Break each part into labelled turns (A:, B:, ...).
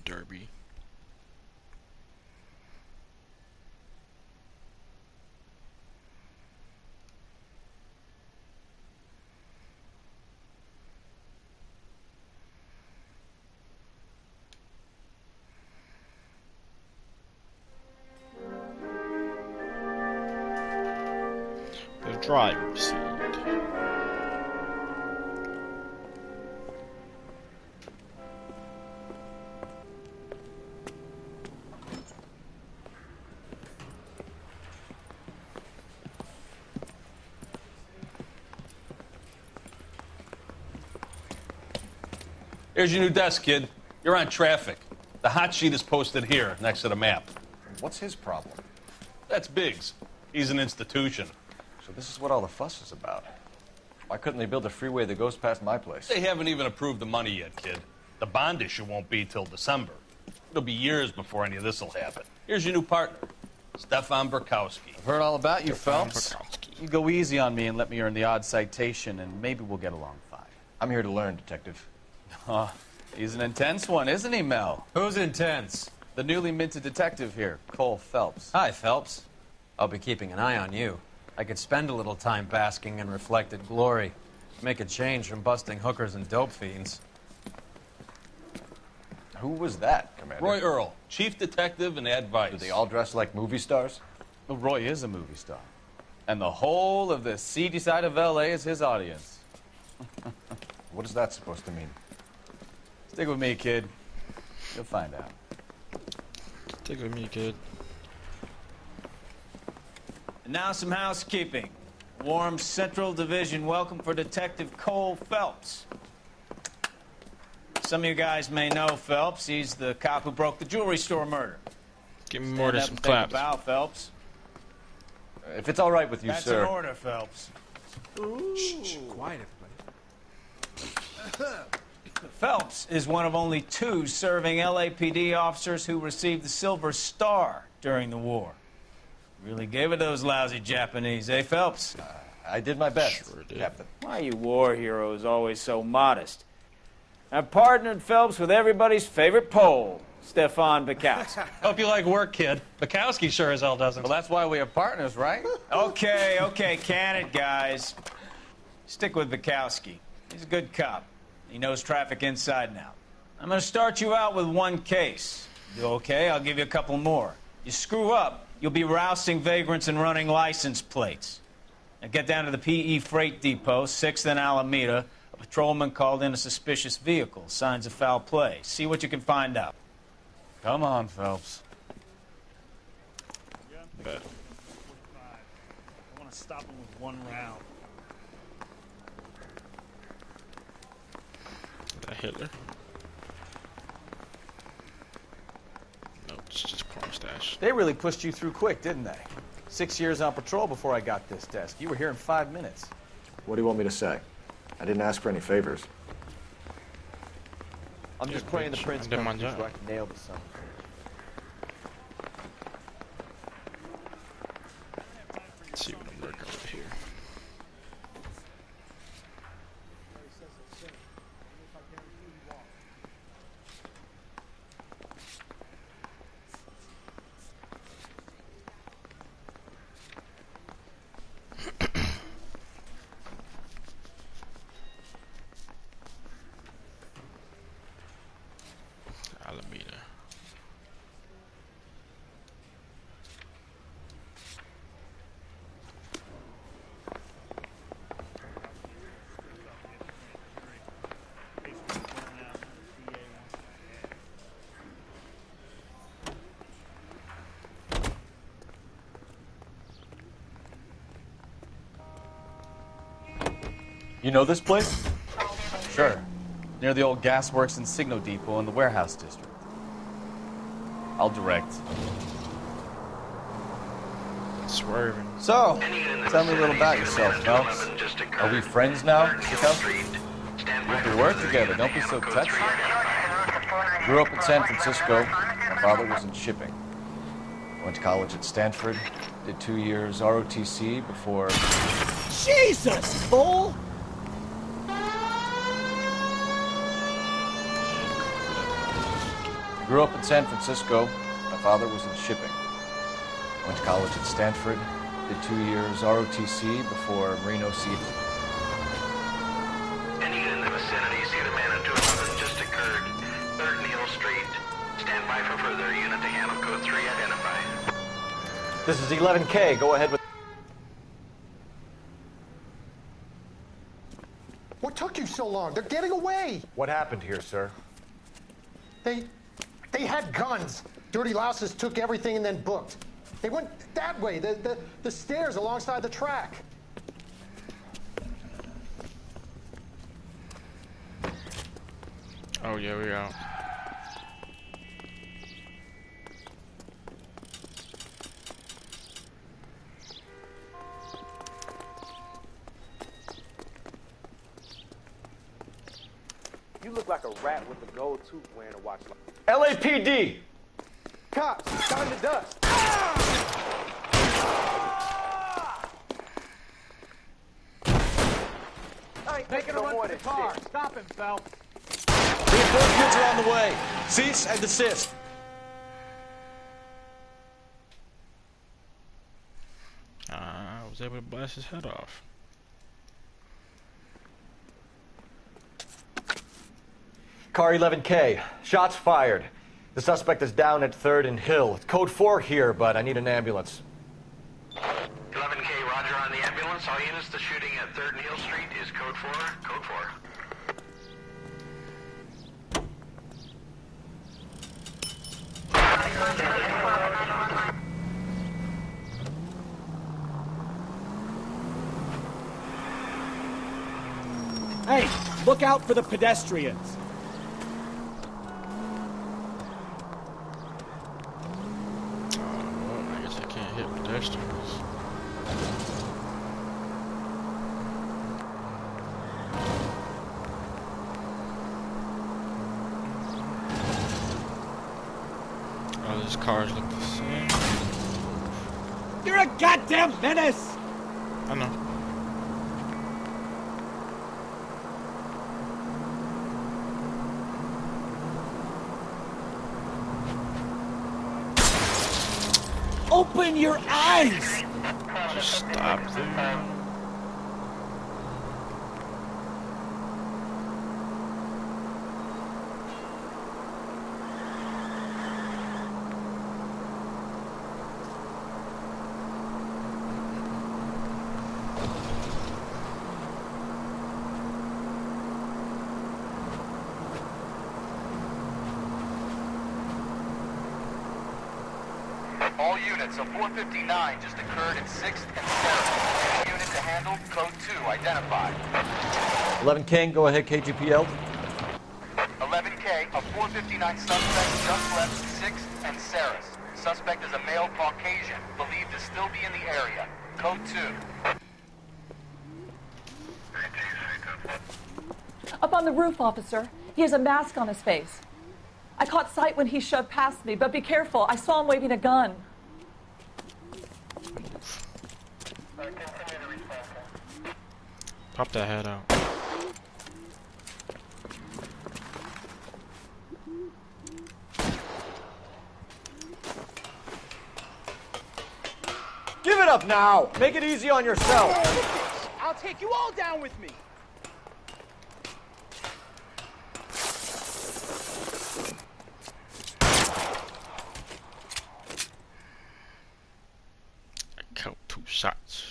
A: derby. The driver's seat.
B: Here's your new desk, kid. You're on traffic. The hot sheet is posted here, next to the map.
C: What's his problem?
B: That's Biggs. He's an institution.
C: So this is what all the fuss is about. Why couldn't they build a freeway that goes past my place?
B: They haven't even approved the money yet, kid. The bond issue won't be till December. It'll be years before any of this will happen. Here's your new partner, Stefan Burkowski.
D: I've heard all about you, Phelps. You go easy on me and let me earn the odd citation, and maybe we'll get along fine.
C: I'm here to learn, Detective.
D: Oh, he's an intense one, isn't he, Mel?
E: Who's intense?
D: The newly minted detective here, Cole Phelps.
E: Hi, Phelps. I'll be keeping an eye on you. I could spend a little time basking in reflected glory. Make a change from busting hookers and dope fiends.
C: Who was that, Commander?
B: Roy Earl, chief detective and advice.
C: Do they all dress like movie stars?
D: Well, Roy is a movie star. And the whole of the seedy side of L.A. is his audience.
C: What is that supposed to mean?
D: Stick with me, kid. You'll find out.
A: Stick with me, kid.
F: And now some housekeeping. Warm Central Division welcome for Detective Cole Phelps. Some of you guys may know Phelps. He's the cop who broke the jewelry store murder.
A: Give me more than some
F: Stand up and
A: claps.
F: take a bow, Phelps.
C: If it's all right with you,
F: That's
C: sir.
F: an order, Phelps.
E: Shh, quiet, everybody.
F: Phelps is one of only 2 serving LAPD officers who received the Silver Star during the war. Really gave it those lousy Japanese, eh, Phelps?
C: I did my best,
A: Sure did.
C: Captain.
F: Why are you war heroes always so modest? I've partnered Phelps with everybody's favorite Pole, Stefan Burkowski.
G: Hope you like work, kid. Bukowski sure as hell doesn't.
D: Well, that's why we have partners, right?
F: Okay, can it, guys. Stick with Burkowski. He's a good cop. He knows traffic inside and out. I'm going to start you out with 1 case. You okay? I'll give you a couple more. You screw up, you'll be rousting vagrants and running license plates. Now get down to the PE Freight Depot, 6th and Alameda. A patrolman called in a suspicious vehicle. Signs of foul play. See what you can find out.
D: Come on, Phelps.
A: Bet.
H: I want to stop him with 1 round.
A: Is that Hitler? No, it's just porn stash.
D: They really pushed you through quick, didn't they? 6 years on patrol before I got this desk. You were here in 5 minutes.
C: What do you want me to say? I didn't ask for any favors.
D: I'm just
A: Yeah,
D: praying the
A: bitch,
D: prince
A: I did my
D: comes through
A: job.
D: so I can nail the son.
A: Let's see what I'm working with here. Alameda.
C: You know this place?
D: Sure. Near the old gasworks and Signo Depot in the warehouse district. I'll direct.
A: Swerving.
D: So, tell me a little about yourself, Phelps.
C: Are we friends now, Burkowski?
D: We work together. Don't be so touchy.
C: Grew up in San Francisco. My father was in shipping. Went to college at Stanford. Did 2 years ROTC before...
I: Jesus, fool!
C: Grew up in San Francisco. My father was in shipping. Went to college at Stanford. Did 2 years ROTC before Marino Seed.
J: Any unit in the vicinity, see the man on 211 just occurred. 3rd Neal Street. Stand by for further. Unit to handle code 3 identified.
C: This is 11K. Go ahead with...
K: What took you so long? They're getting away.
C: What happened here, sir?
K: They had guns. Dirty louses took everything and then booked. They went that way, the stairs alongside the track.
A: Oh yeah, we're out.
L: You look like a rat with a gold tooth wearing a watch.
C: LAPD!
L: Cops, down in the dust. I ain't taking no more than car.
I: Stop him, Phelps.
C: Reinforcements are on the way. Cease and desist.
A: I was able to blast his head off.
C: Car 11K. Shots fired. The suspect is down at 3rd and Hill. It's code 4 here, but I need an ambulance.
J: 11K, roger on the ambulance. All units, the shooting at 3rd Neal Street is code 4. Code 4.
I: Hey, look out for the pedestrians.
A: Well, I guess I can't hit pedestrians. All these cars look the same.
I: You're a goddamn menace!
A: I know.
I: Open your eyes!
A: Just stop there.
M: All units, a 459 just occurred in 6th and 7th. Unit to handle, code 2, identified.
C: 11K, go ahead, KGPL.
M: 11K, a 459 suspect just left 6th and Saris. Suspect is a male Caucasian, believed to still be in the area. Code 2.
N: Up on the roof, officer. He has a mask on his face. I caught sight when he shoved past me, but be careful. I saw him waving a gun.
A: Pop that head out.
C: Give it up now! Make it easy on yourself!
I: I'll take you all down with me!
A: I count 2 shots.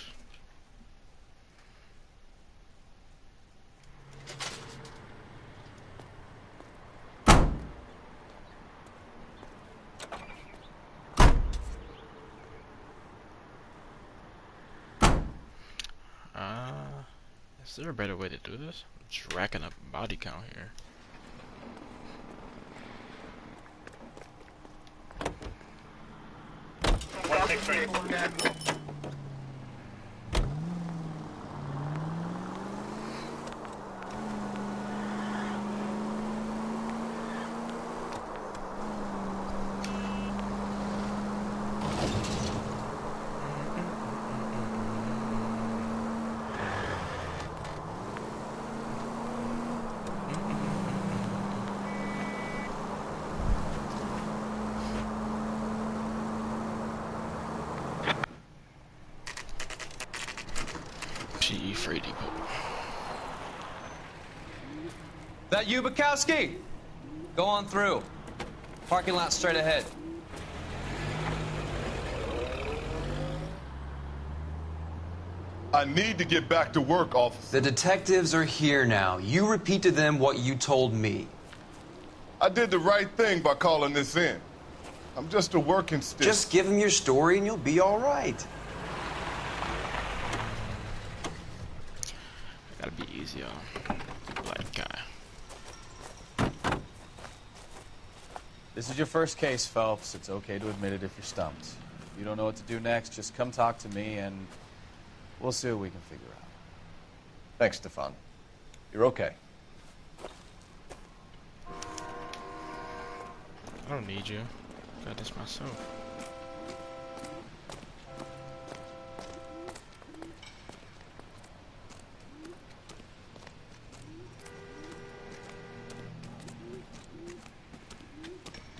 A: Is there a better way to do this? I'm just racking up body count here. PTE Freight Depot.
E: That you, Bukowski? Go on through. Parking lot straight ahead.
O: I need to get back to work, officer.
P: The detectives are here now. You repeat to them what you told me.
O: I did the right thing by calling this in. I'm just a working stick.
P: Just give them your story and you'll be all right.
A: Gotta be easy on the black guy.
D: This is your first case, Phelps. It's okay to admit it if you're stumped. If you don't know what to do next, just come talk to me and we'll see what we can figure out.
C: Thanks, Stefan. You're okay.
A: I don't need you. Got this myself.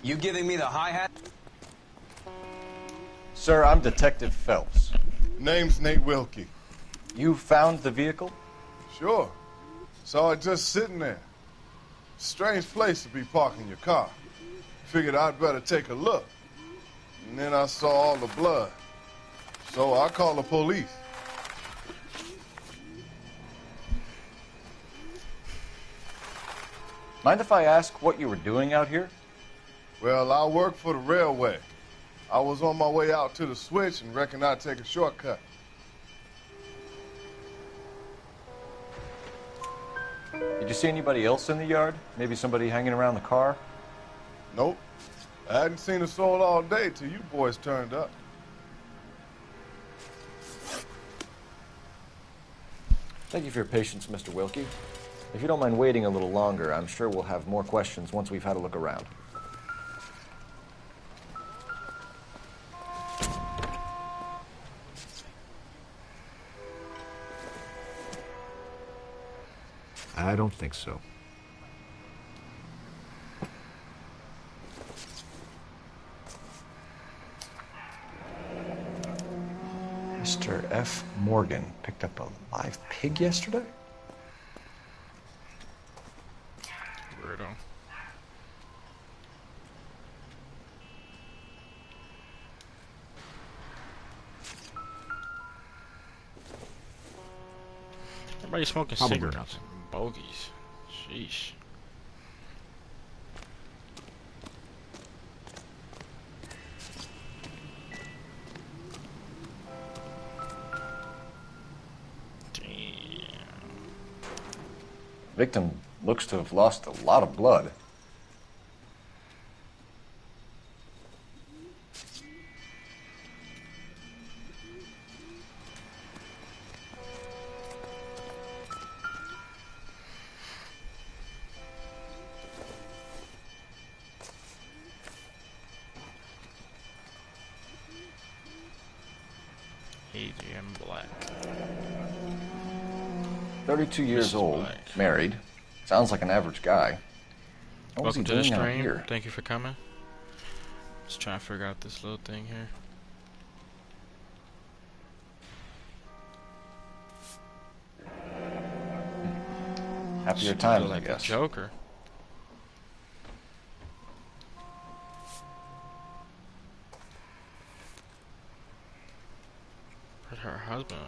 P: You giving me the hi-hat?
C: Sir, I'm Detective Phelps.
O: Name's Nate Wilkie.
C: You found the vehicle?
O: Sure. Saw it just sitting there. Strange place to be parking your car. Figured I'd better take a look. And then I saw all the blood. So I called the police.
C: Mind if I ask what you were doing out here?
O: Well, I work for the railway. I was on my way out to the switch and reckoned I'd take a shortcut.
C: Did you see anybody else in the yard? Maybe somebody hanging around the car?
O: Nope. I hadn't seen a soul all day till you boys turned up.
C: Thank you for your patience, Mr. Wilkie. If you don't mind waiting a little longer, I'm sure we'll have more questions once we've had a look around. I don't think so. Mr. F. Morgan picked up a live pig yesterday?
A: Weirdo. Everybody smoking
C: Probably
A: cigarettes.
C: nothing.
A: Bogies. Sheesh.
C: Victim looks to have lost a lot of blood.
A: Adrian Black.
C: 32 years
A: Mrs.
C: old,
A: Black.
C: married. Sounds like an average guy. What was he
A: Welcome to the
C: doing out
A: stream.
C: here?
A: Thank you for coming. Just trying to figure out this little thing here.
C: Happier
A: She
C: times,
A: look
C: I
A: like
C: guess.
A: the Joker. But her husband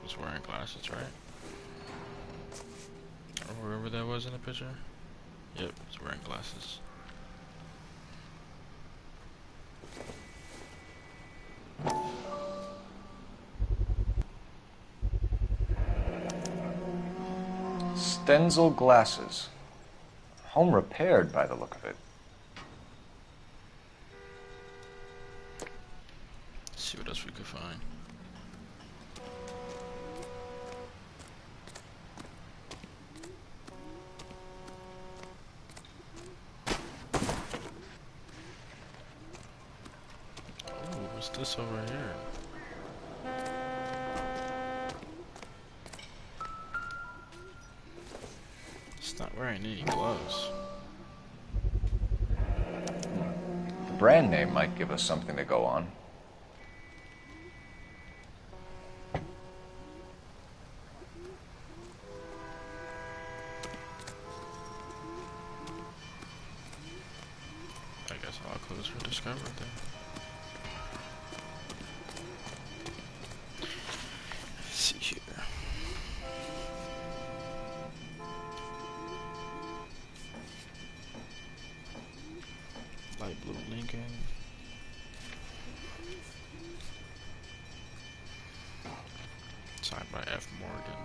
A: was wearing glasses, right? Or whoever that was in the picture. Yep, he's wearing glasses.
C: Stenzel glasses. Home repaired by the look of it.
A: Let's see what else we could find. Oh, what's this over here? It's not wearing any gloves.
C: The brand name might give us something to go on.
A: see here. Light blue Lincoln. Signed by F. Morgan.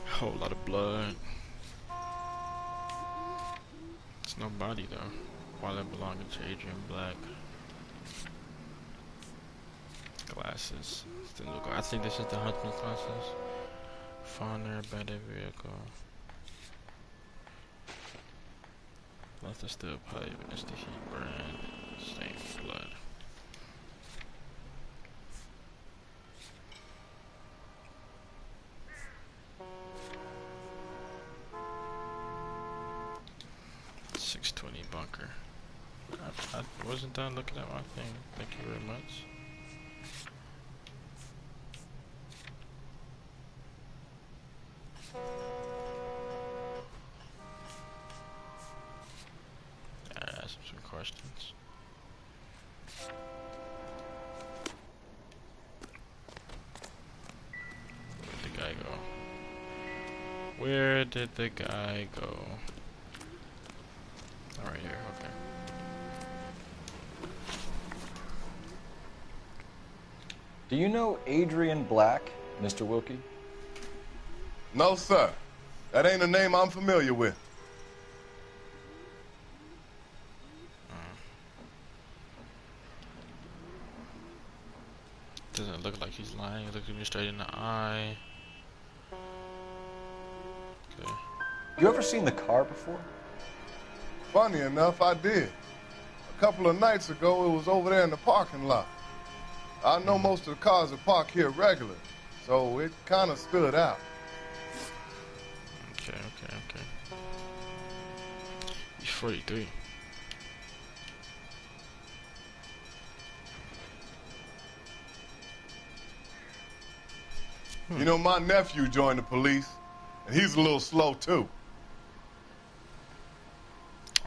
A: Whole lot of blood. It's no body though. Wallet belonging to Adrian Black. Glasses. Still look. I think this is the Huntsman's glasses. Fauner, abandoned vehicle. Left the steel pipe. It's the heat brand. Stained blood. .620 bunker. I wasn't done looking at my thing. Thank you very much. I asked him some questions. Where did the guy go? Where did the guy go? Oh, right here, okay.
C: Do you know Adrian Black, Mr. Wilkie?
O: No, sir. That ain't a name I'm familiar with.
A: Doesn't look like he's lying. He looks me straight in the eye. Okay.
C: You ever seen the car before?
O: Funny enough, I did. A couple of nights ago, it was over there in the parking lot. I know most of the cars are parked here regular, so it kind of stood out.
A: Okay. He's 43.
O: You know, my nephew joined the police, and he's a little slow, too.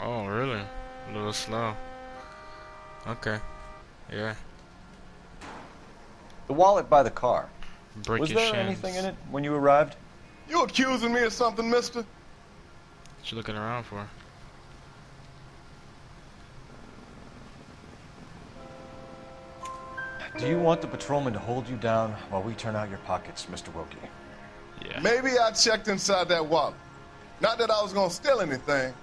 A: Oh, really? A little slow. Okay. Yeah.
C: The wallet by the car.
A: Break
C: Was
A: your
C: there
A: shins.
C: anything in it when you arrived?
O: You accusing me of something, mister?
A: What you looking around for?
C: Do you want the patrolman to hold you down while we turn out your pockets, Mr. Wilkie?
A: Yeah.
O: Maybe I checked inside that wallet. Not that I was gonna steal anything.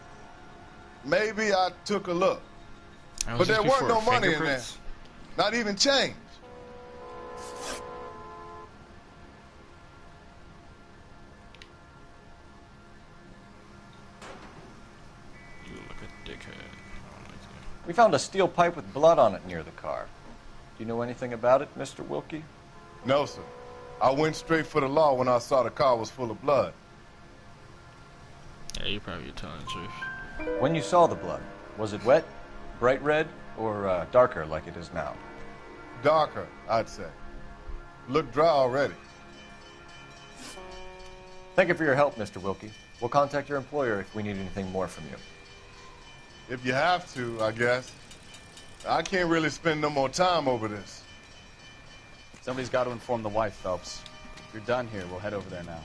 O: Maybe I took a look. But there weren't no money in there. Not even change.
A: You look like a dickhead. I don't like that.
C: We found a steel pipe with blood on it near the car. Do you know anything about it, Mr. Wilkie?
O: No, sir. I went straight for the law when I saw the car was full of blood.
A: Yeah, you probably telling the truth.
C: When you saw the blood, was it wet, bright red, or darker like it is now?
O: Darker, I'd say. Looked dry already.
C: Thank you for your help, Mr. Wilkie. We'll contact your employer if we need anything more from you.
O: If you have to, I guess. I can't really spend no more time over this.
D: Somebody's got to inform the wife, Phelps. If you're done here, we'll head over there now.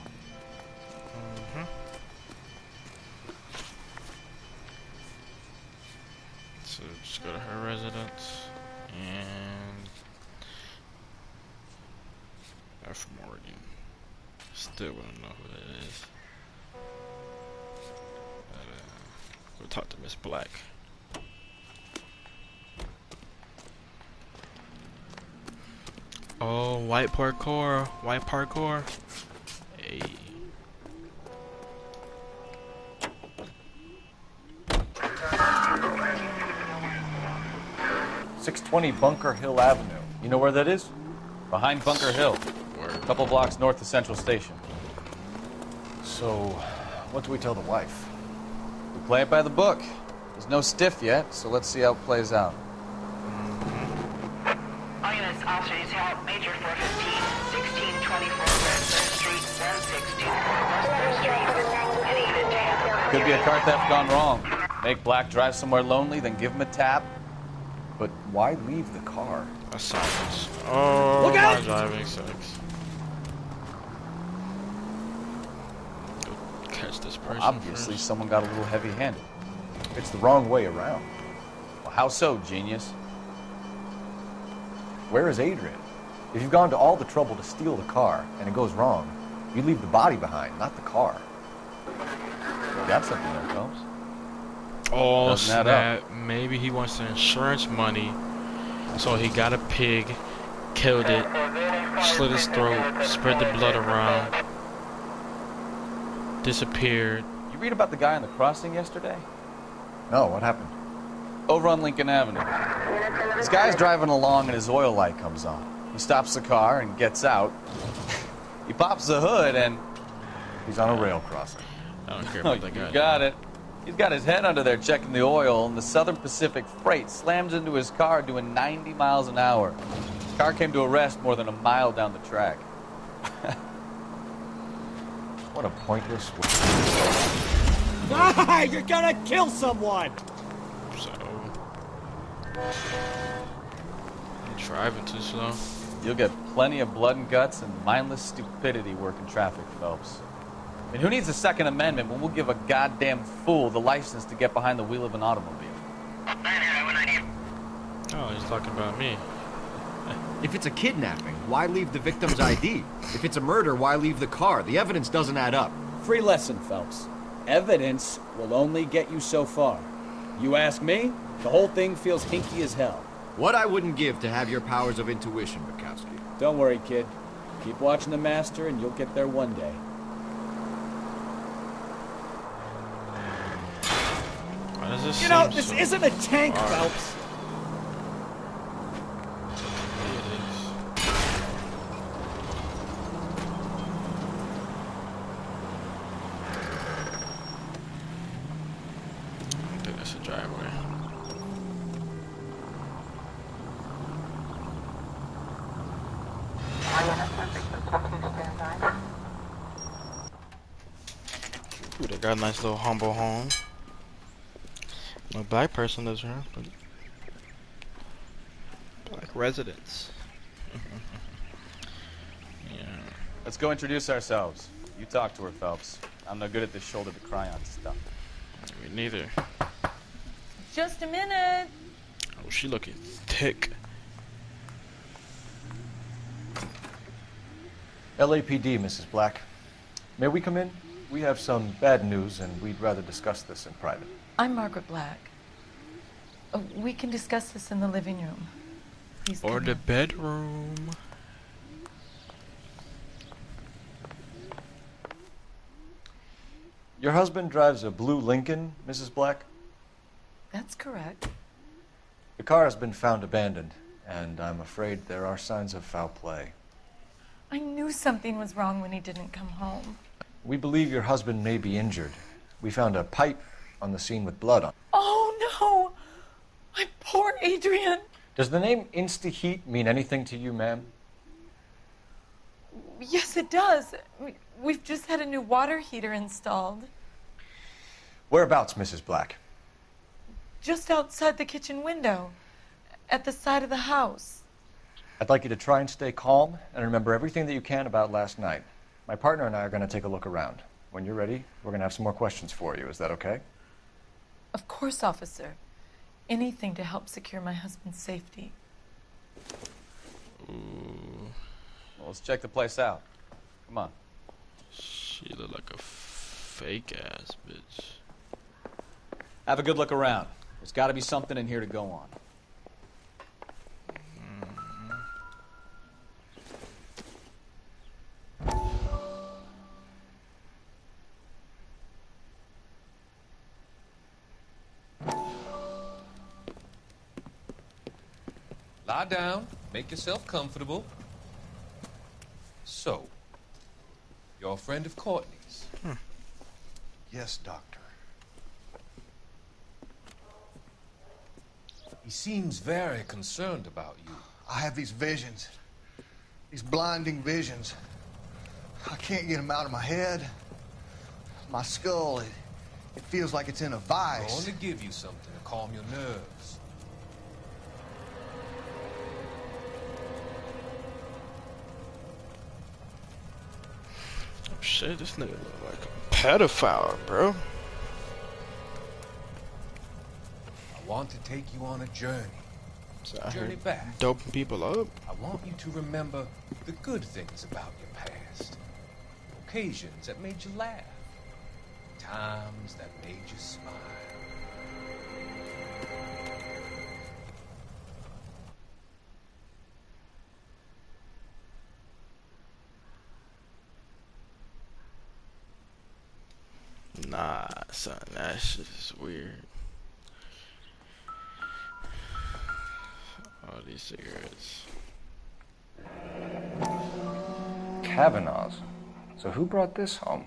A: So just go to her residence and F. Morgan. Still wouldn't know who that is. But, go talk to Miss Black. Oh, white parkour. White parkour. Hey.
C: .620 Bunker Hill Avenue. You know where that is?
D: Behind Bunker Hill. A couple blocks north of Central Station.
C: So, what do we tell the wife?
D: We play it by the book. There's no stiff yet, so let's see how it plays out.
J: All units, officers help. Major 415, 1624 West 3rd Street, 1624 West 3rd Street. Any unit to handle.
D: Could be a car theft gone wrong. Make Black drive somewhere lonely, then give him a tap.
C: But why leave the car?
A: Assignments. Oh,
I: Look out!
A: my driving sucks. Go catch this person.
D: Well, obviously,
A: first.
D: someone got a little heavy-handed. It's the wrong way around. Well, how so, genius?
C: Where is Adrian? If you've gone to all the trouble to steal the car and it goes wrong, you leave the body behind, not the car.
D: You got something there, Phelps.
A: Oh,
D: Doesn't add up.
A: snap. Maybe he wants the insurance money. So he got a pig, killed it, slit his throat, spread the blood around, disappeared.
D: You read about the guy on the crossing yesterday?
C: No, what happened?
D: Over on Lincoln Avenue. This guy's driving along and his oil light comes on. He stops the car and gets out. He pops the hood and...
C: He's on a rail crossing.
A: I don't care about that guy.
D: You got it. He's got his head under there checking the oil, and the Southern Pacific Freight slams into his car doing 90 miles an hour. His car came to a rest more than a mile down the track.
C: What a pointless...
I: Ah, you're gonna kill someone!
A: So... I'm driving too slow.
D: You'll get plenty of blood and guts and mindless stupidity working traffic, Phelps. I mean, who needs a Second Amendment when we'll give a goddamn fool the license to get behind the wheel of an automobile?
A: Oh, he's talking about me.
Q: If it's a kidnapping, why leave the victim's ID? If it's a murder, why leave the car? The evidence doesn't add up.
I: Free lesson, Phelps. Evidence will only get you so far. You ask me, the whole thing feels hinky as hell.
Q: What I wouldn't give to have your powers of intuition, Bukowski.
I: Don't worry, kid. Keep watching the master and you'll get there one day.
A: Why does this
I: You know,
A: seem
I: this
A: so
I: isn't a tank,
A: far?
I: Phelps.
A: I think that's a driveway. Ooh, they got a nice little humble home. No black person lives here, but black residents. Yeah.
D: Let's go introduce ourselves. You talk to her, Phelps. I'm no good at this shoulder to cry on stuff.
A: Me neither.
N: Just a minute.
A: Oh, she looking thick.
C: LAPD, Mrs. Black. May we come in? We have some bad news, and we'd rather discuss this in private.
N: I'm Margaret Black. We can discuss this in the living room. Please
A: Or
N: come
A: the
N: in.
A: bedroom.
C: Your husband drives a blue Lincoln, Mrs. Black?
N: That's correct.
C: The car has been found abandoned, and I'm afraid there are signs of foul play.
N: I knew something was wrong when he didn't come home.
C: We believe your husband may be injured. We found a pipe on the scene with blood on it.
N: Oh, no! My poor Adrian!
C: Does the name Insta-Heat mean anything to you, ma'am?
N: Yes, it does. We've just had a new water heater installed.
C: Whereabouts, Mrs. Black?
N: Just outside the kitchen window. At the side of the house.
C: I'd like you to try and stay calm and remember everything that you can about last night. My partner and I are going to take a look around. When you're ready, we're going to have some more questions for you. Is that okay?
N: Of course, officer. Anything to help secure my husband's safety.
D: Well, let's check the place out. Come on.
A: She look like a fake ass bitch.
F: Have a good look around. There's got to be something in here to go on.
R: Lie down, make yourself comfortable. So, you're a friend of Courtney's?
S: Yes, Doctor.
R: He seems very concerned about you.
S: I have these visions. These blinding visions. I can't get them out of my head. My skull, it feels like it's in a
R: I
S: vice.
R: want to give you something to calm your nerves.
A: shit, this nigga look like a pedophile, bro.
R: I want to take you on a journey.
A: So
R: A journey back.
A: Doping people up.
R: I want you to remember the good things about your past. Occasions that made you laugh. Times that made you smile.
A: Nah, son, that shit is weird. All these cigarettes.
C: Kavanaugh's. So who brought this home?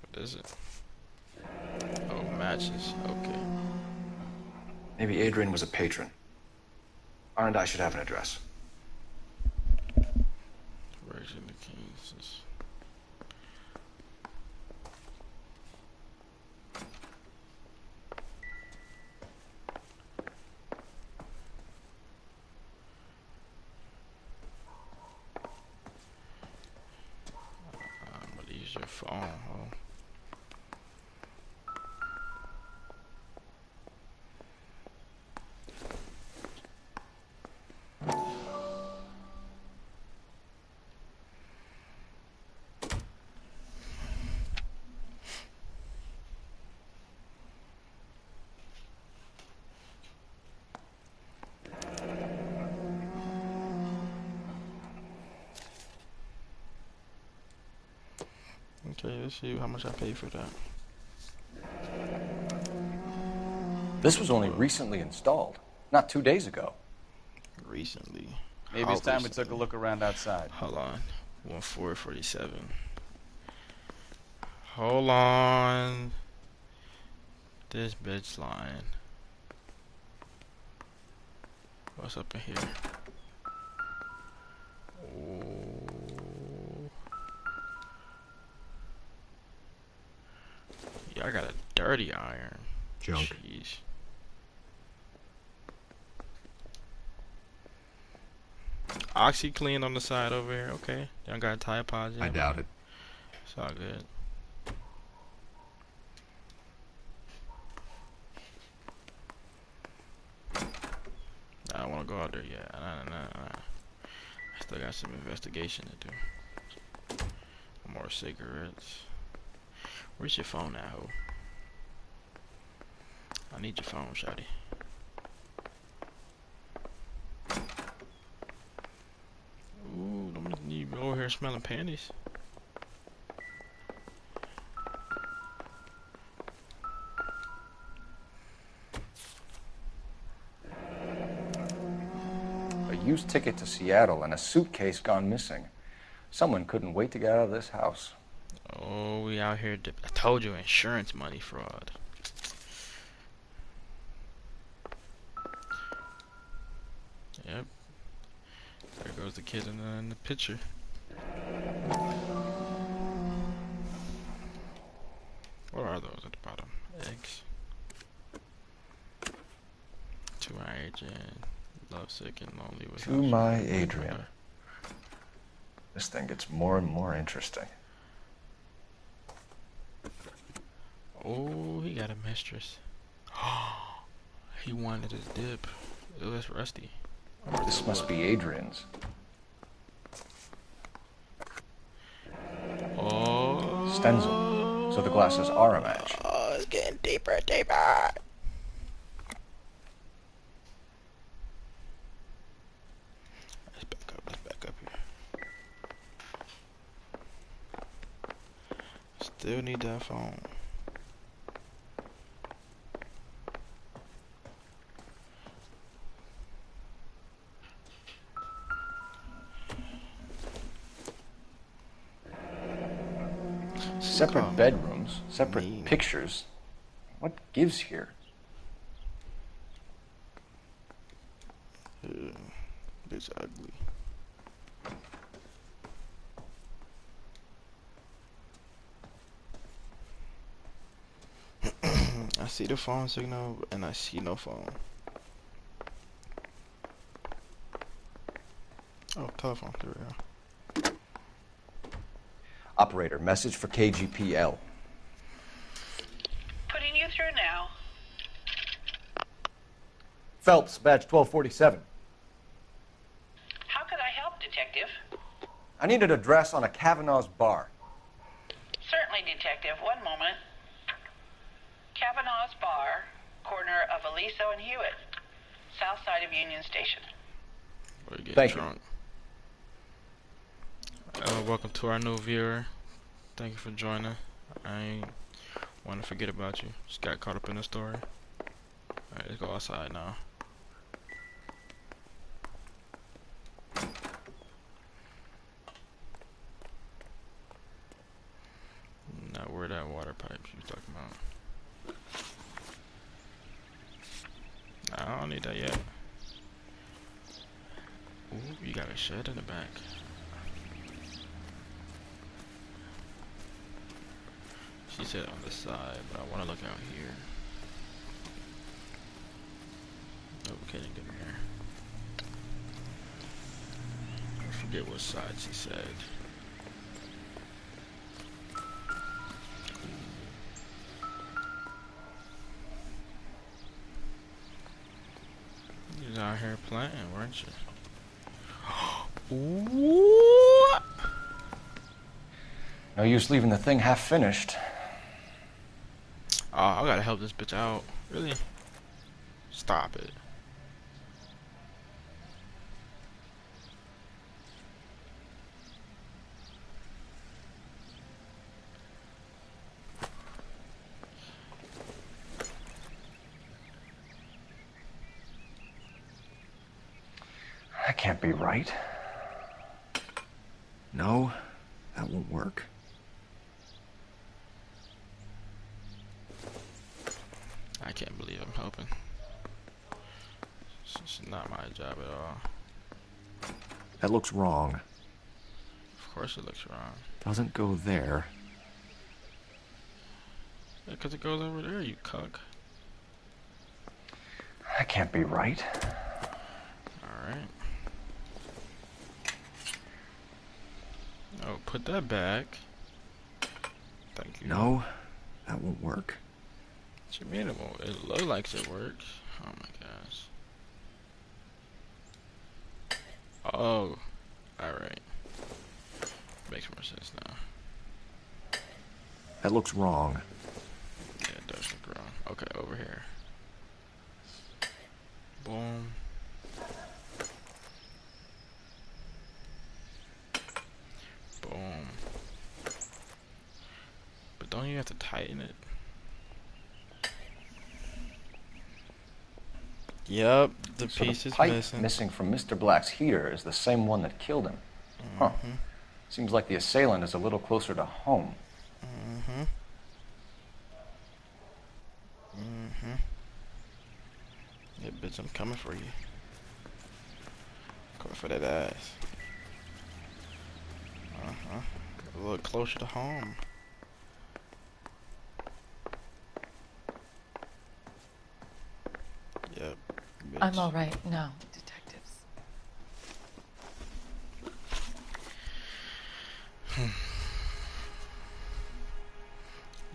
A: What is it? Oh, matches. Okay.
C: Maybe Adrian was a patron. R and I should have an address.
A: Virgin the Kings. I'm gonna use your phone, huh? Okay, let's see how much I paid for that.
C: This was only recently installed, not 2 days ago.
A: Recently.
D: Maybe it's time we took a look around outside.
A: Hold on. 1447. Hold on. This bitch lying. What's up in here? Oh. Yeah, I got a dirty iron.
Q: Junk.
A: Jeez. OxyClean on the side over here. Okay. Y'all got Tide Pods.
Q: I doubt it.
A: It's all good. I don't want to go out there yet. Nah. I still got some investigation to do. More cigarettes. Where's your phone at, ho? I need your phone, shawty. Ooh, don't need me over here smelling panties.
C: A used ticket to Seattle and a suitcase gone missing. Someone couldn't wait to get out of this house.
A: Oh, we out here. I told you, insurance money fraud. Yep. There goes the kid in the picture. What are those at the bottom? Eggs. To my Adrian. Lovesick and lonely with
C: To my Adrian. This thing gets more and more interesting.
A: Oh, he got a mistress. He wanted his dip. It was rusty.
C: This must be Adrian's.
A: Oh.
C: Stenzel. So the glasses are a match.
A: Oh, it's getting deeper and deeper. Let's back up here. Still need that phone.
C: Separate bedrooms, separate pictures. What gives here?
A: It's ugly. I see the phone signal and I see no phone. Oh, telephone. There we go.
C: Operator, message for KGPL.
J: Putting you through now.
C: Phelps, badge 1247.
J: How could I help, Detective?
C: I need an address on a Kavanaugh's bar.
J: Certainly, Detective. One moment. Kavanaugh's Bar, corner of Aliso and Hewitt, south side of Union Station.
C: Thank you.
A: Welcome to our new viewer. Thank you for joining. I ain't want to forget about you. Just got caught up in the story. Alright, let's go outside now. Not where that water pipe you was talking about. I don't need that yet. Ooh, you got a shed in the back. She said on the side, but I want to look out here. Okay, didn't get in there. I forget what side she said. You was out here playing, weren't you? Ooh.
C: No use leaving the thing half finished.
A: Oh, I gotta help this bitch out. Really? Stop it.
C: That can't be right.
Q: No, that won't work.
A: I can't believe I'm helping. It's not my job at all.
Q: That looks wrong.
A: Of course it looks wrong.
Q: Doesn't go there.
A: Yeah, 'cause it goes over there, you cuck.
C: That can't be right.
A: Alright. Oh, put that back. Thank you.
Q: No, that won't work.
A: What you mean it won't? It looks like it works. Oh my gosh. Oh. Alright. Makes more sense now.
Q: That looks wrong.
A: Yeah, it does look wrong. Okay, over here. Boom. Boom. But don't you have to tighten it? Yep, the
C: So
A: piece
C: the
A: is
C: pipe
A: missing.
C: from Mr. Black's heater is the same one that killed him. Huh. Seems like the assailant is a little closer to home.
A: Yeah, bitch, I'm coming for you. Coming for that ass. A little closer to home. Yep. Bitch.
N: I'm all right now, detectives.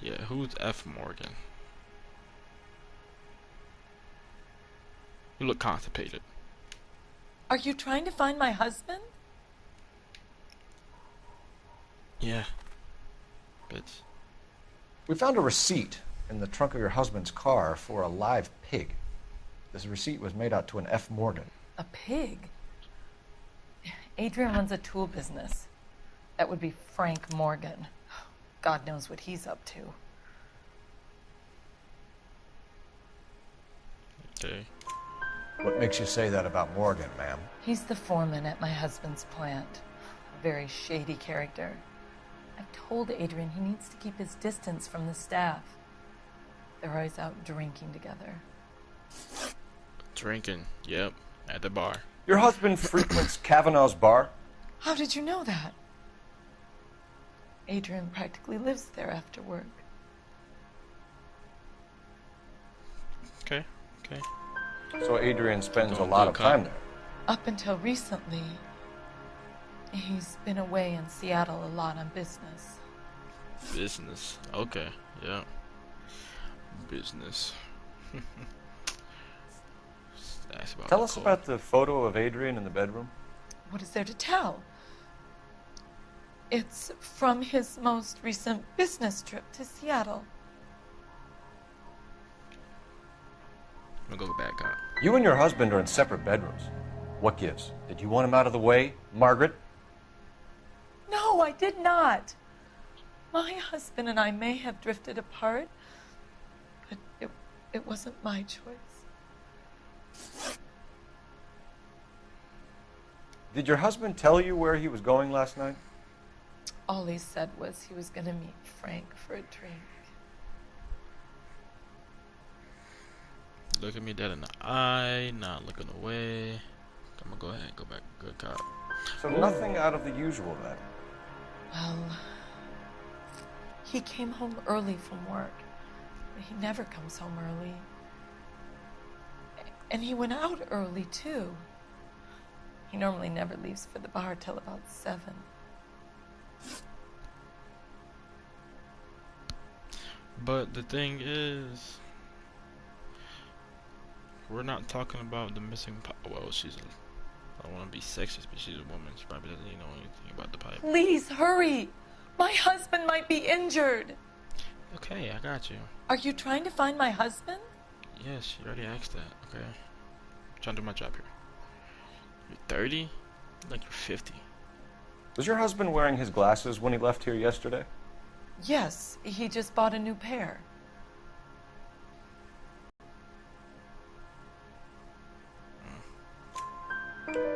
A: Yeah, who's F. Morgan? You look constipated.
N: Are you trying to find my husband?
A: Yeah. Bitch.
C: We found a receipt in the trunk of your husband's car for a live pig. This receipt was made out to an F. Morgan.
N: A pig? Adrian runs a tool business. That would be Frank Morgan. God knows what he's up to.
A: Okay.
C: What makes you say that about Morgan, ma'am?
N: He's the foreman at my husband's plant. A very shady character. I've told Adrian he needs to keep his distance from the staff. They're always out drinking together.
A: Drinking. Yep. At the bar.
C: Your husband frequents Kavanaugh's bar?
N: How did you know that? Adrian practically lives there after work.
A: Okay. Okay.
C: So Adrian spends a lot of time there.
N: Up until recently, He's been away in Seattle a lot on business.
A: Business. Okay. Yeah. Business.
C: Tell us about the photo of Adrian in the bedroom.
N: What is there to tell? It's from his most recent business trip to Seattle.
A: I'm gonna go back up.
C: You and your husband are in separate bedrooms. What gives? Did you want him out of the way, Margaret?
N: No, I did not. My husband and I may have drifted apart, but it wasn't my choice.
C: Did your husband tell you where he was going last night?
N: All he said was he was going to meet Frank for a drink.
A: Look at me dead in the eye, not looking away. I'm gonna go ahead and go back. Good cop.
C: So nothing out of the usual then?
N: Well, he came home early from work. He never comes home early. And he went out early, too. He normally never leaves for the bar till about 7.
A: But the thing is, we're not talking about the missing pipe. Well, I don't want to be sexist, but she's a woman. She probably doesn't even know anything about the pipe.
N: Please, hurry! My husband might be injured.
A: Okay, I got you.
N: Are you trying to find my husband?
A: Yes, she already asked that. Okay. I'm trying to do my job here. You're 30? Like you're 50.
C: Was your husband wearing his glasses when he left here yesterday?
N: Yes, he just bought a new pair.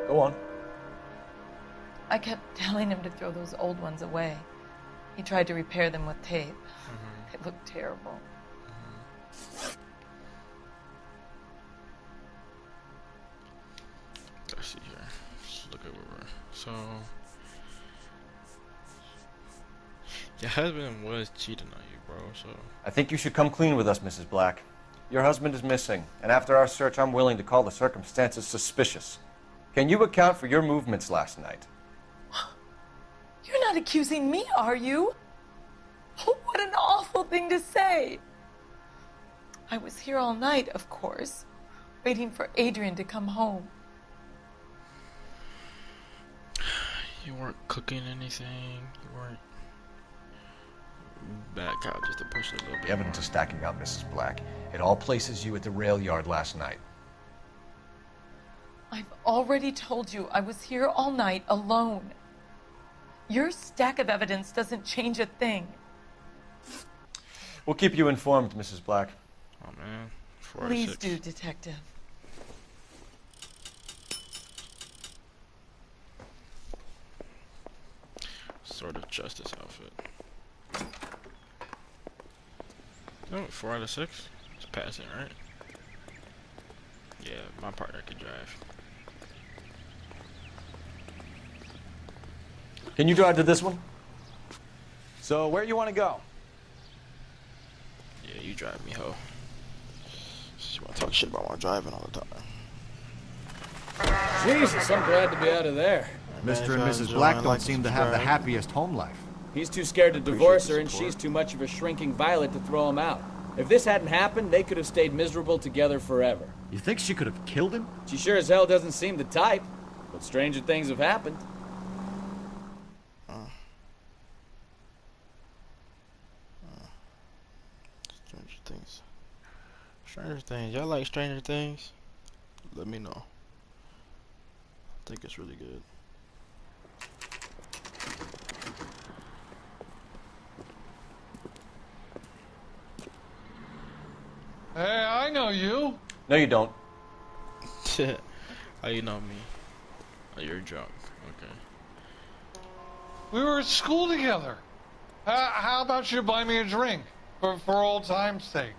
C: Go on.
N: I kept telling him to throw those old ones away. He tried to repair them with tape. They looked terrible.
A: Let's see here. Let's look at where we're. So, your husband was cheating on you, bro. So
C: I think you should come clean with us, Mrs. Black. Your husband is missing, and after our search, I'm willing to call the circumstances suspicious. Can you account for your movements last night?
N: You're not accusing me, are you? Oh, what an awful thing to say. I was here all night, of course, waiting for Adrian to come home.
A: you weren't cooking anything. You weren't back out just to push it a little bit.
C: The evidence is stacking up, Mrs. Black. It all places you at the rail yard last night.
N: I've already told you I was here all night alone. Your stack of evidence doesn't change a thing.
C: We'll keep you informed, Mrs. Black.
A: Oh, man.
N: Please do, Detective.
A: Sort of justice outfit. Oh, 4 out of 6? It's passing, right? Yeah, my partner can drive.
C: Can you drive to this one?
I: So, where you want to go?
A: Yeah, you drive me, ho. You want to talk shit about my driving all the time.
I: Jesus, I'm glad to be out of there.
Q: Mr. and Mrs. Black don't seem to have the happiest home life.
I: He's too scared to divorce her, and she's too much of a shrinking violet to throw him out. If this hadn't happened, they could have stayed miserable together forever.
Q: You think she could have killed him?
I: She sure as hell doesn't seem the type, but stranger things have happened.
A: Stranger Things. Stranger Things. Y'all like Stranger Things? Let me know. I think it's really good.
T: Hey, I know you.
C: No, you don't.
A: How you know me? Oh, you're drunk. Okay.
T: We were at school together. How about you buy me a drink for old time's sake?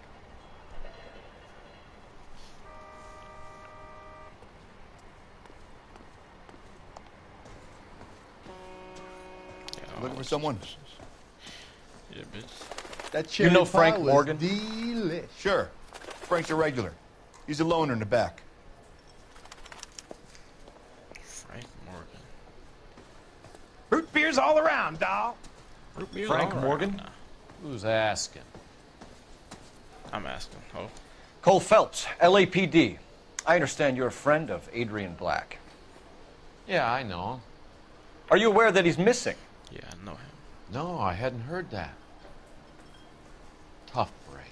A: Yeah,
S: Looking for someone?
A: Yeah, bitch.
S: That cherry
C: You know
S: pie
C: Frank
S: was
C: Morgan?
S: Delish. Sure. Frank's a regular. He's a loner in the back.
A: Frank Morgan.
R: beers all around, doll.
C: Frank Morgan?
D: Who's asking?
A: I'm asking. Oh.
C: Cole Phelps, LAPD. I understand you're a friend of Adrian Black.
U: Yeah, I know him.
C: Are you aware that he's missing?
A: Yeah, I know him.
U: No, I hadn't heard that. Tough break.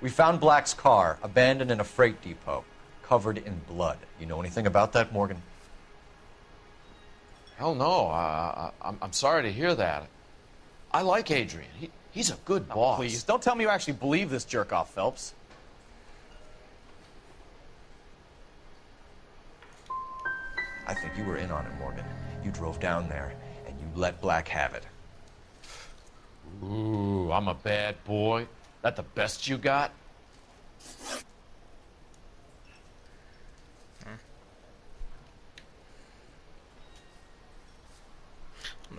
C: We found Black's car abandoned in a freight depot, covered in blood. You know anything about that, Morgan?
U: Hell no. I'm sorry to hear that. I like Adrian. He's a good boss.
D: Please, don't tell me you actually believe this jerk-off, Phelps.
C: I think you were in on it, Morgan. You drove down there, and you let Black have it.
U: Ooh, I'm a bad boy. That the best you got?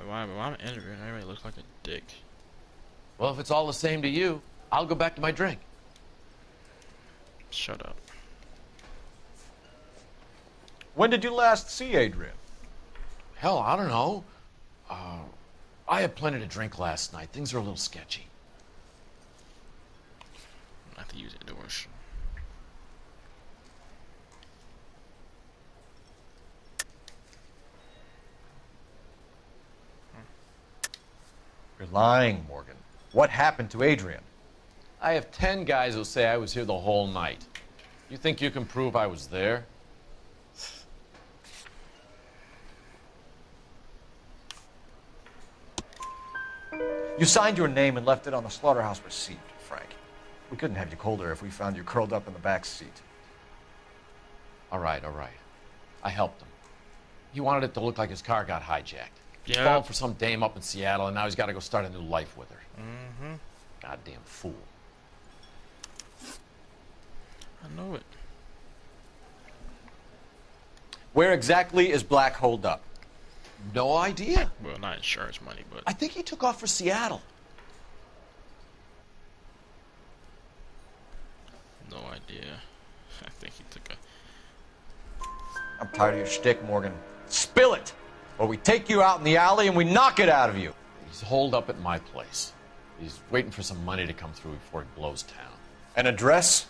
A: Why I'm interviewing, everybody looks like a dick.
U: Well, if it's all the same to you, I'll go back to my drink.
A: Shut up.
C: When did you last see Adrian?
U: Hell, I don't know. I had plenty to drink last night. Things are a little sketchy.
A: I have to use indoors.
C: You're lying, Morgan. What happened to Adrian?
U: I have 10 guys who say I was here the whole night. You think you can prove I was there?
C: You signed your name and left it on the slaughterhouse receipt, Frank. We couldn't have you colder if we found you curled up in the back seat.
U: All right. I helped him. He wanted it to look like his car got hijacked. He's
A: Yeah.
U: fallen for some dame up in Seattle, and now he's got to go start a new life with her.
A: Mm-hmm.
U: Goddamn fool.
A: I know it.
C: Where exactly is Black holed up?
U: No idea.
A: Well, not insurance money, but
U: I think he took off for Seattle.
A: no idea. I think he took a...
C: I'm tired of your shtick, Morgan. Spill it! Or we take you out in the alley and we knock it out of you.
U: He's holed up at my place. He's waiting for some money to come through before he blows town.
C: An address?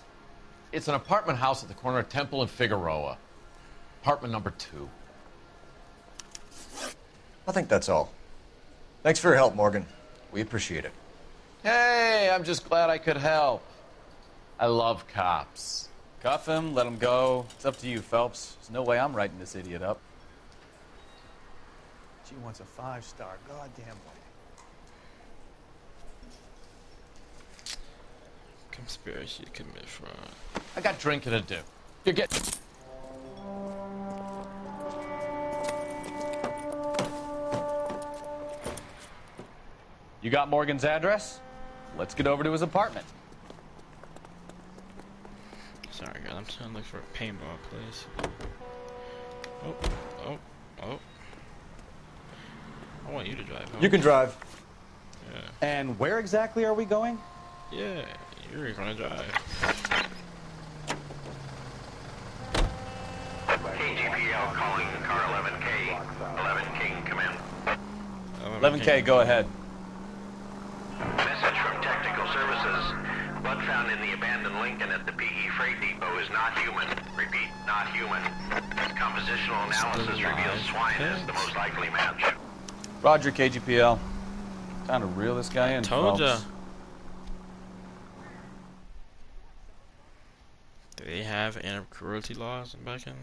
U: It's an apartment house at the corner of Temple and Figueroa. Apartment number 2.
C: I think that's all. Thanks for your help, Morgan. We appreciate it.
U: Hey, I'm just glad I could help. I love cops.
D: Cuff him, let him go. It's up to you, Phelps. There's no way I'm writing this idiot up.
H: She wants a 5-star goddamn wedding.
A: Conspiracy to commit fraud.
U: I got drinking to do. You get...
D: You got Morgan's address? Let's get over to his apartment.
A: Sorry, guys. I'm trying to look for a paintball place. Oh. I want you to drive home.
C: You can drive.
A: Yeah.
D: And where exactly are we going?
A: Yeah, you're gonna drive.
M: KGPL calling car 11K. 11K, come in.
D: 11K, go ahead.
M: Message from Technical Services. Blood found in the abandoned Lincoln at the PE Freight Depot is not human. Repeat, not human. Compositional analysis reveals swine is the most likely match.
D: Roger, KGPL. Time to reel this guy in,
A: Told ya.
D: Phelps.
A: Do they have animal cruelty laws back in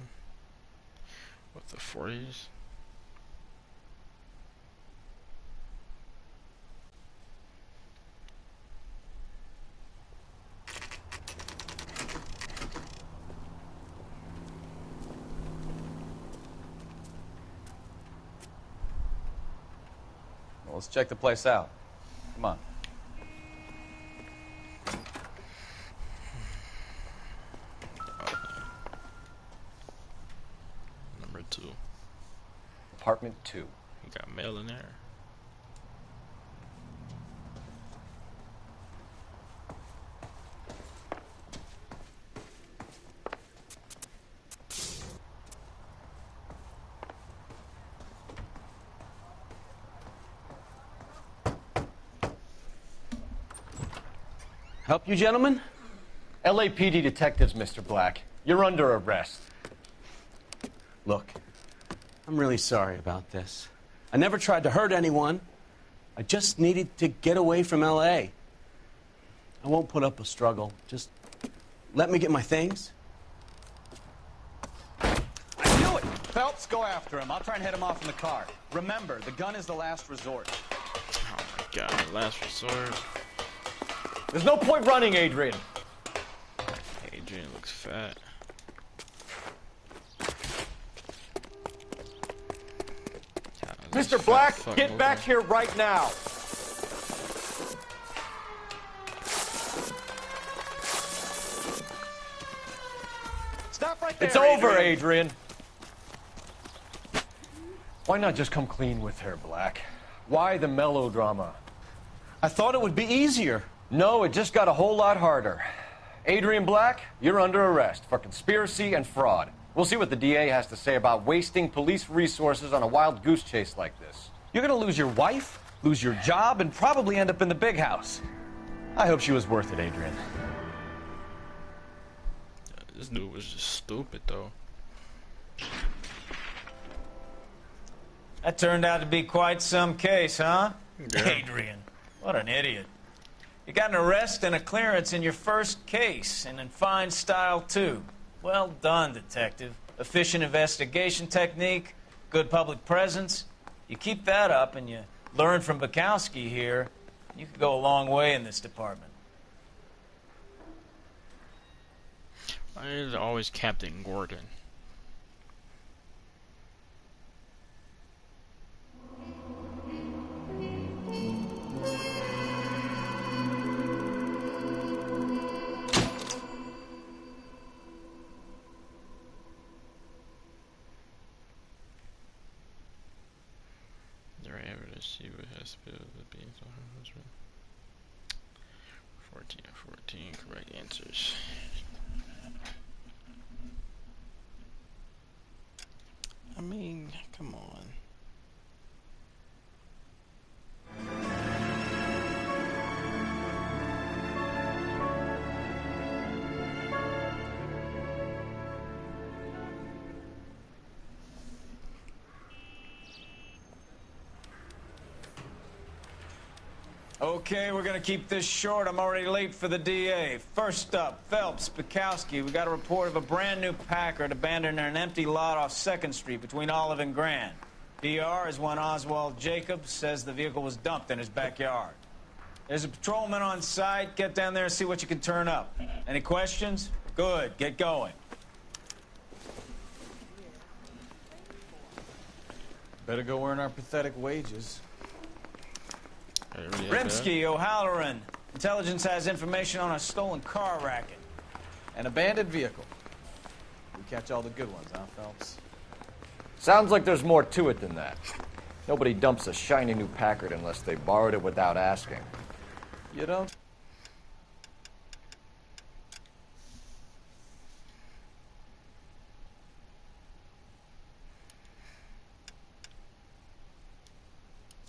A: the 40s?
D: Well, let's check the place out. Come on.
A: Number 2.
C: Apartment 2.
A: You got mail in there.
Q: Help you, gentlemen? LAPD detectives, Mr. Black. You're under arrest.
B: Look, I'm really sorry about this. I never tried to hurt anyone. I just needed to get away from L.A. I won't put up a struggle. Just let me get my things.
D: I knew it! Phelps, go after him. I'll try and head him off in the car. Remember, the gun is the last resort.
A: Oh my god, last resort.
Q: There's no point running, Adrian.
A: Adrian looks fat.
Q: Mr. Black, get back here right now.
D: Stop right there,
Q: It's over, Adrian. Why not just come clean with her, Black? Why the melodrama?
B: I thought it would be easier.
Q: No, it just got a whole lot harder. Adrian Black, you're under arrest for conspiracy and fraud. We'll see what the DA has to say about wasting police resources on a wild goose chase like this.
D: You're gonna lose your wife, lose your job, and probably end up in the big house. I hope she was worth it, Adrian.
A: This dude was just stupid, though.
F: That turned out to be quite some case, huh?
A: Yeah.
F: Adrian, what an idiot. You got an arrest and a clearance in your first case, and in fine style, too. Well done, detective. Efficient investigation technique, good public presence. You keep that up and you learn from Bukowski here, you could go a long way in this department.
A: Why is it always Captain Gordon? They're able to see what has spilled the beans on her husband. 14 correct answers. I mean, come on.
F: Okay, we're gonna keep this short. I'm already late for the DA. First up, Phelps, Bukowski. We got a report of a brand new Packard abandoned in an empty lot off 2nd Street between Olive and Grand. DR is one Oswald Jacobs, says the vehicle was dumped in his backyard. There's a patrolman on site. Get down there and see what you can turn up. Any questions? Good, get going.
D: Better go earn our pathetic wages.
F: Rimsky, O'Halloran. Intelligence has information on a stolen car racket.
D: An abandoned vehicle. We catch all the good ones, huh, Phelps?
C: Sounds like there's more to it than that. Nobody dumps a shiny new Packard unless they borrowed it without asking.
D: You don't?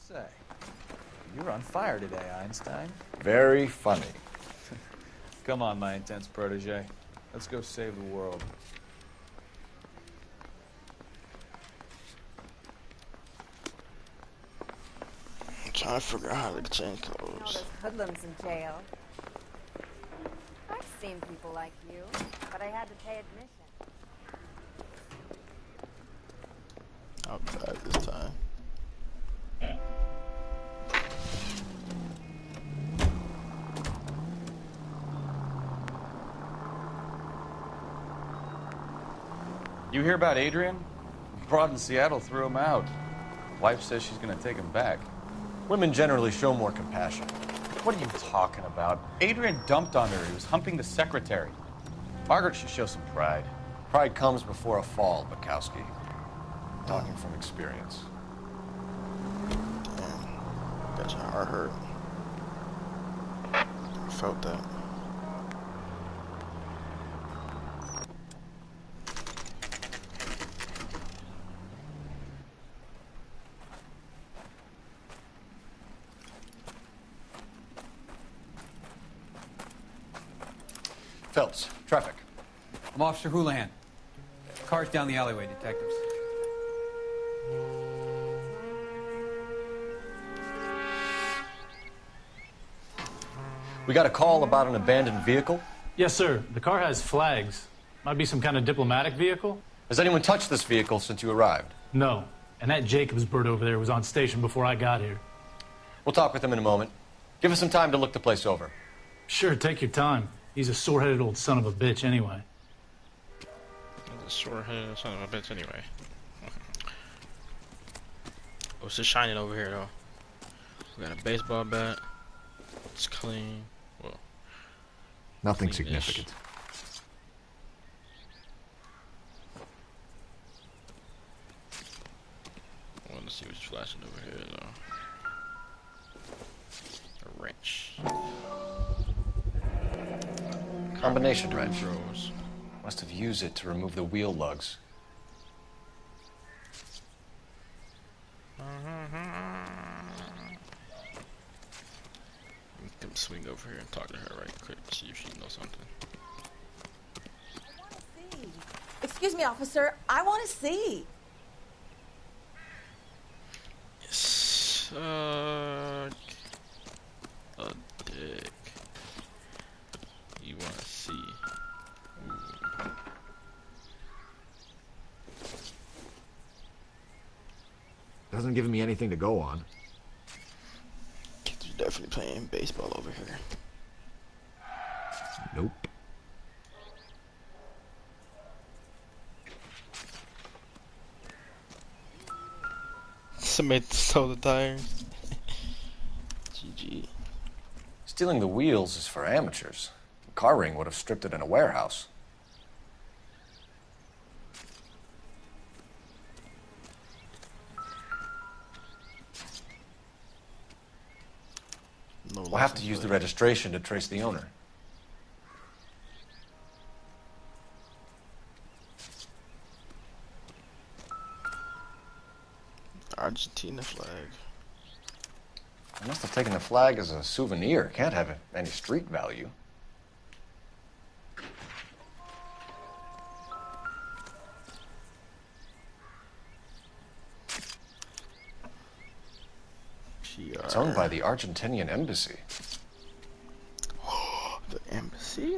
D: Say, you're on fire today, Einstein.
C: Very funny.
D: Come on, my intense protege. Let's go save the world.
A: I'm trying to figure out how to change
V: All
A: clothes.
V: those hoodlums in jail. I've seen people like you, but I had to pay admission.
A: I'll try it this time.
D: You hear about Adrian? Broad in Seattle threw him out. Wife says she's gonna take him back.
C: Women generally show more compassion.
D: What are you talking about? Adrian dumped on her. He was humping the secretary. Margaret should show some pride.
C: Pride comes before a fall, Bukowski. Talking from experience.
A: Damn. Got your heart hurt. I felt that.
C: Phelps, traffic.
G: I'm Officer Houlihan. Car's down the alleyway, detectives.
C: We got a call about an abandoned vehicle.
K: Yes, sir. The car has flags. Might be some kind of diplomatic vehicle.
C: Has anyone touched this vehicle since you arrived?
K: No. And that Jacobs bird over there was on station before I got here.
C: We'll talk with him in a moment. Give us some time to look the place over.
K: Sure, take your time. He's a sore-headed old son of a bitch anyway.
A: He's a sore-headed son of a bitch anyway. Oh, it's just shining over here, though. We got a baseball bat. It's clean. Well,
C: nothing
A: clean-ish.
C: significant.
A: I want to see what's flashing over here, though. A wrench.
C: Combination wrench. Must have used it to remove the wheel lugs.
A: Come swing over here and talk to her right quick, see if she knows something.
W: Excuse me, officer. I want to see.
A: Suck a dick. You want to see? Ooh.
C: Doesn't give me anything to go on.
A: Kids are definitely playing baseball over here.
C: Nope.
A: Somebody stole the tires. GG.
C: Stealing the wheels is for amateurs. The car ring would have stripped it in a warehouse.
A: No,
C: we'll have to use the registration to trace the owner.
A: Argentina flag.
C: I must have taken the flag as a souvenir. Can't have any street value. It's owned by the Argentinian embassy.
A: The embassy?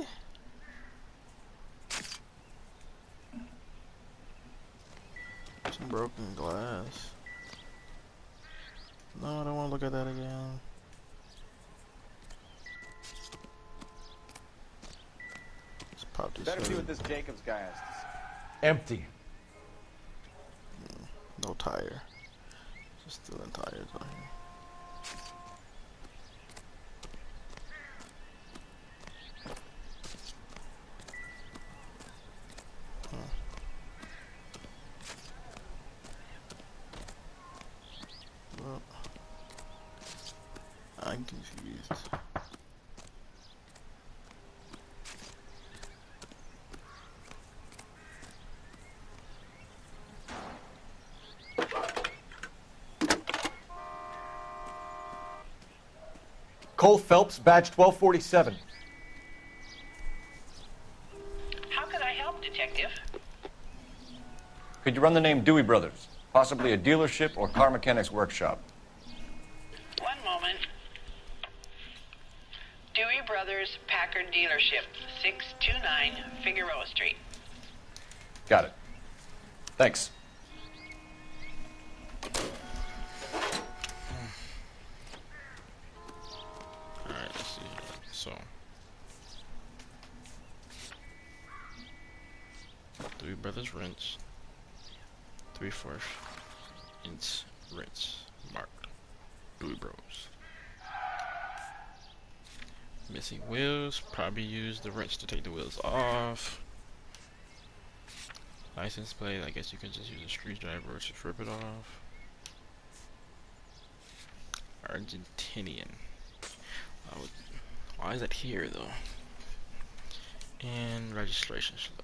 A: Some broken glass. No, I don't want to look at that again. Let's pop this.
I: Better see what this Jacobs guy has to say.
C: Empty.
A: No tire. Just stealing tires on here. Well, I'm confused.
C: Cole Phelps, badge 1247.
J: How can I help, Detective?
C: Could you run the name Dewey Brothers? Possibly a dealership or car mechanics workshop.
J: One moment. Dewey Brothers Packard Dealership, 629 Figueroa Street.
C: Got it. Thanks.
A: Alright, let's see. So, Dewey Brothers wrench. 3/4 inch wrench marked Dewey Bros. Missing wheels. Probably use the wrench to take the wheels off. License plate. I guess you can just use a screwdriver to strip it off. Argentinian. Why is that here though? And registration slip.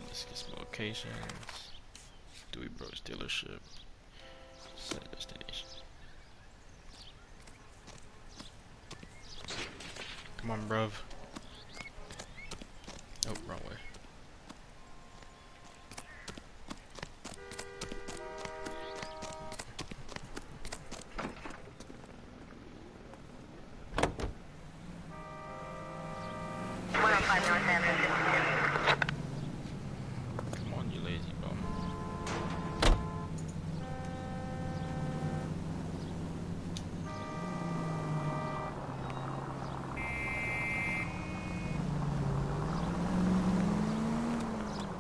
A: Let's get some locations. Dewey Bros dealership. Set destination. Come on, bruv. Oh, wrong way. Come on, you lazy bum.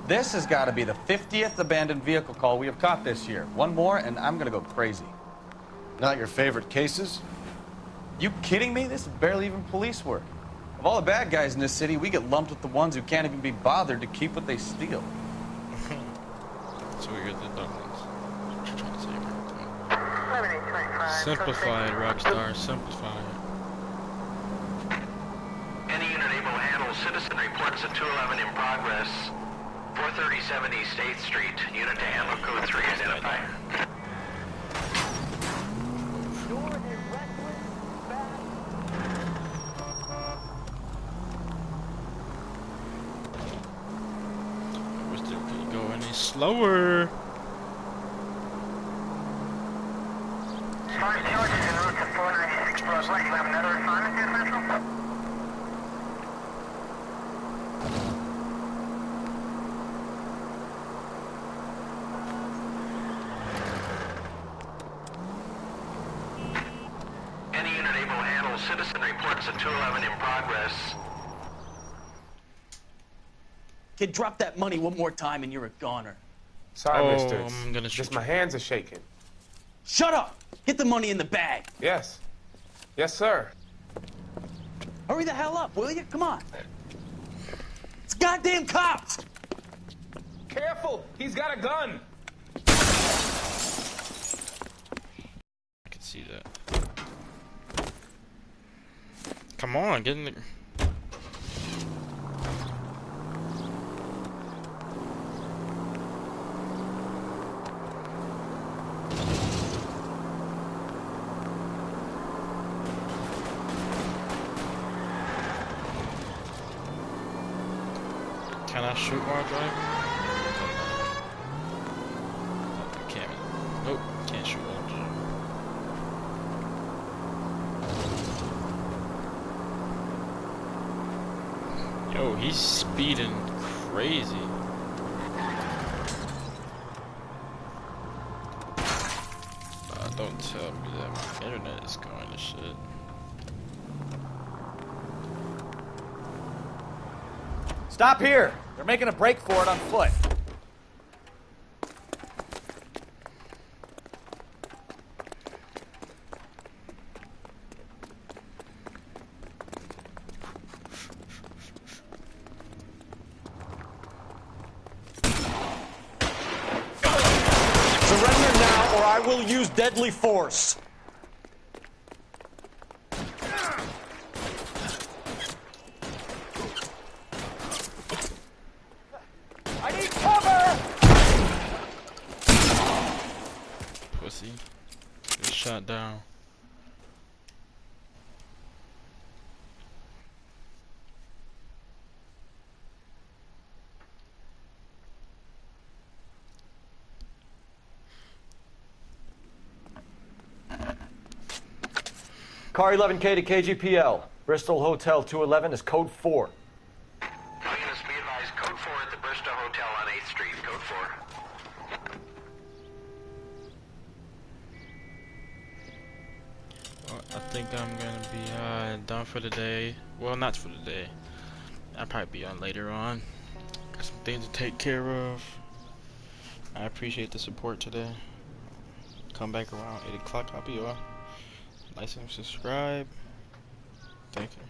D: This has got to be the 50th abandoned vehicle call we have caught this year. One more, and I'm going to go crazy.
C: Not your favorite cases?
D: You kidding me? This is barely even police work. Of all the bad guys in this city, we get lumped with the ones who can't even be bothered to keep what they steal.
A: So we get the dumb ones. What you trying to say? Simplify it, Rockstar. Simplify it.
M: Any unit able to handle citizen reports at 211 in progress. 437 East 8th Street. Unit to handle code 3 identified.
A: I wish they could go any slower.
J: Sergeant George is en route to 496 Broadway. You have another assignment here, Central?
M: Any unit able to handle citizen reports at 211 in progress.
I: Kid, drop that money one more time and you're a goner.
E: Sorry,
A: Oh,
E: mister.
A: I'm gonna shoot
E: Just my hands are shaking.
I: Shut up! Get the money in the bag.
E: Yes. Yes, sir.
I: Hurry the hell up, will you? Come on. It's goddamn cops!
E: Careful! He's got a gun!
A: I can see that. Come on, get in the... Can I shoot while driving? I can't. Nope, can't shoot while driving. Yo, he's speeding crazy. Don't tell me that my internet is going to shit.
D: Stop here! They're making a break for it on foot.
Q: Surrender now, or I will use deadly force.
I: I need cover!
A: Pussy. Get shot down.
Q: Car 11K to KGPL. Bristol Hotel 211 is code 4.
M: All units be advised, code 4 at the Bristol Hotel on 8th Street, code 4.
A: Well, I think I'm gonna be done for the day. Well, not for the day. I'll probably be on later on. Got some things to take care of. I appreciate the support today. Come back around 8 o'clock. I'll be on. Like and subscribe. Thank you.